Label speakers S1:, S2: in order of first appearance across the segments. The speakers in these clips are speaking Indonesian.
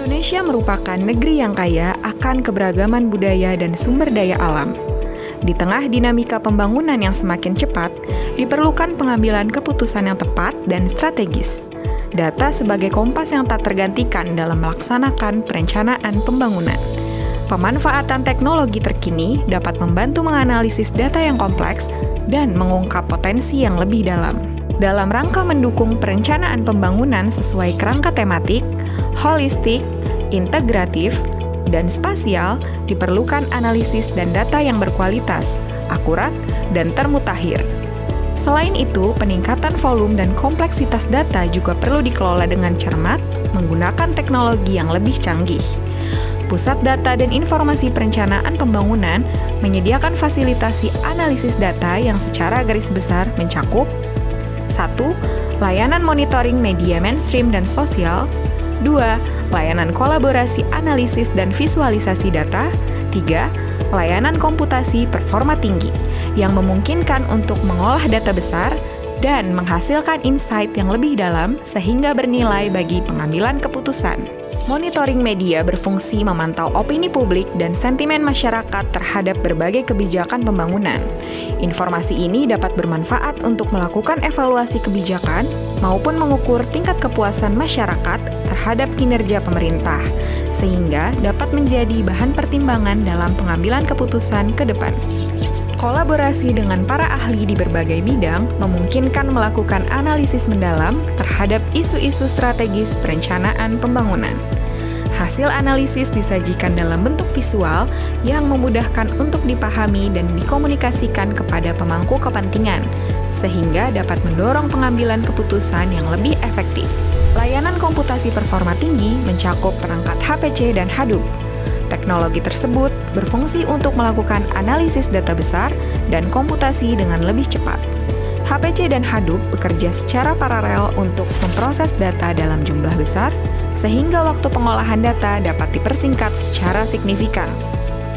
S1: Indonesia merupakan negeri yang kaya akan keberagaman budaya dan sumber daya alam. Di tengah dinamika pembangunan yang semakin cepat, diperlukan pengambilan keputusan yang tepat dan strategis. Data sebagai kompas yang tak tergantikan dalam melaksanakan perencanaan pembangunan. Pemanfaatan teknologi terkini dapat membantu menganalisis data yang kompleks dan mengungkap potensi yang lebih dalam. Dalam rangka mendukung perencanaan pembangunan sesuai kerangka tematik, holistik, integratif, dan spasial, diperlukan analisis dan data yang berkualitas, akurat, dan termutakhir. Selain itu, peningkatan volume dan kompleksitas data juga perlu dikelola dengan cermat menggunakan teknologi yang lebih canggih. Pusat Data dan Informasi Perencanaan Pembangunan menyediakan fasilitasi analisis data yang secara garis besar mencakup 1. Layanan monitoring media mainstream dan sosial. 2. Layanan kolaborasi analisis dan visualisasi data. 3. Layanan komputasi performa tinggi yang memungkinkan untuk mengolah data besar dan menghasilkan insight yang lebih dalam sehingga bernilai bagi pengambilan keputusan. Monitoring media berfungsi memantau opini publik dan sentimen masyarakat terhadap berbagai kebijakan pembangunan. Informasi ini dapat bermanfaat untuk melakukan evaluasi kebijakan maupun mengukur tingkat kepuasan masyarakat terhadap kinerja pemerintah, sehingga dapat menjadi bahan pertimbangan dalam pengambilan keputusan ke depan. Kolaborasi dengan para ahli di berbagai bidang memungkinkan melakukan analisis mendalam terhadap isu-isu strategis perencanaan pembangunan. Hasil analisis disajikan dalam bentuk visual yang memudahkan untuk dipahami dan dikomunikasikan kepada pemangku kepentingan, sehingga dapat mendorong pengambilan keputusan yang lebih efektif. Layanan komputasi performa tinggi mencakup perangkat HPC dan Hadoop. Teknologi tersebut berfungsi untuk melakukan analisis data besar dan komputasi dengan lebih cepat. HPC dan Hadoop bekerja secara paralel untuk memproses data dalam jumlah besar, sehingga waktu pengolahan data dapat dipersingkat secara signifikan.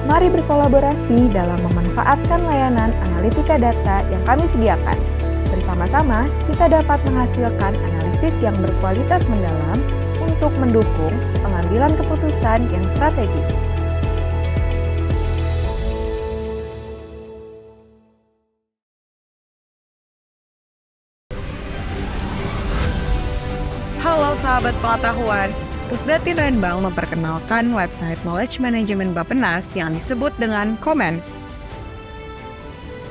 S1: Mari berkolaborasi dalam memanfaatkan layanan analitika data yang kami sediakan. Bersama-sama, kita dapat menghasilkan analisis yang berkualitas mendalam untuk mendukung pengambilan keputusan yang strategis.
S2: Halo sahabat pengetahuan, Pusdatin Renbang memperkenalkan website Knowledge Management Bappenas yang disebut dengan Commons.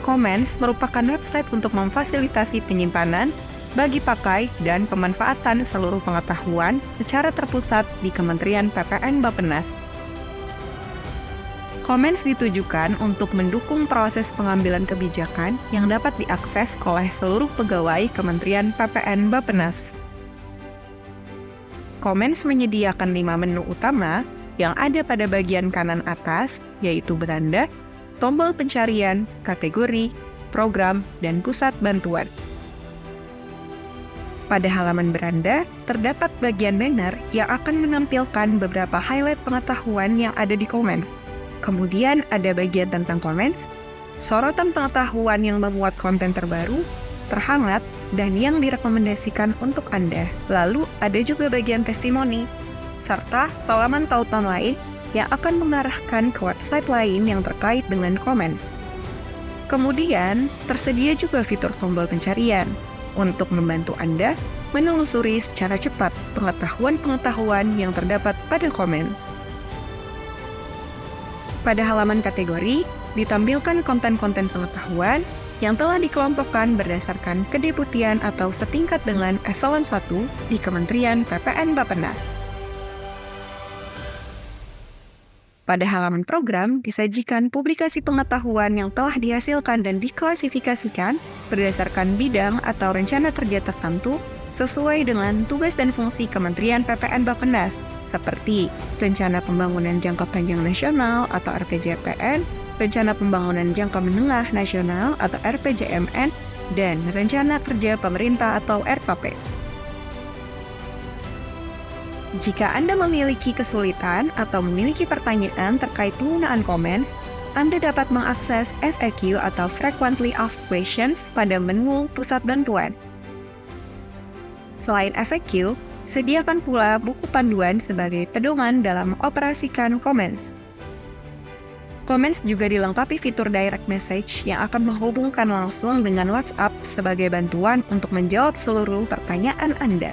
S2: Commons merupakan website untuk memfasilitasi penyimpanan, bagi pakai, dan pemanfaatan seluruh pengetahuan secara terpusat di Kementerian PPN Bappenas. Commons ditujukan untuk mendukung proses pengambilan kebijakan yang dapat diakses oleh seluruh pegawai Kementerian PPN Bappenas. Commons menyediakan 5 menu utama yang ada pada bagian kanan atas, yaitu beranda, tombol pencarian, kategori, program, dan pusat bantuan. Pada halaman beranda, terdapat bagian banner yang akan menampilkan beberapa highlight pengetahuan yang ada di Commons. Kemudian ada bagian tentang Commons, sorotan pengetahuan yang memuat konten terbaru, terhangat, dan yang direkomendasikan untuk Anda. Lalu ada juga bagian testimoni, serta halaman tautan lain yang akan mengarahkan ke website lain yang terkait dengan Commons. Kemudian, tersedia juga fitur tombol pencarian untuk membantu Anda menelusuri secara cepat pengetahuan-pengetahuan yang terdapat pada Commons. Pada halaman kategori, ditampilkan konten-konten pengetahuan yang telah dikelompokkan berdasarkan kedeputian atau setingkat dengan eselon 1 di Kementerian PPN Bappenas. Pada halaman program, disajikan publikasi pengetahuan yang telah dihasilkan dan diklasifikasikan berdasarkan bidang atau rencana kerja tertentu sesuai dengan tugas dan fungsi Kementerian PPN Bappenas, seperti Rencana Pembangunan Jangka Panjang Nasional atau RPJPN, Rencana Pembangunan Jangka Menengah Nasional atau RPJMN, dan Rencana Kerja Pemerintah atau RKP. Jika Anda memiliki kesulitan atau memiliki pertanyaan terkait penggunaan Commons, Anda dapat mengakses FAQ atau Frequently Asked Questions pada menu Pusat Bantuan. Selain FAQ, Sediakan pula buku panduan sebagai pedoman dalam mengoperasikan Comments. Comments juga dilengkapi fitur direct message yang akan menghubungkan langsung dengan WhatsApp sebagai bantuan untuk menjawab seluruh pertanyaan Anda.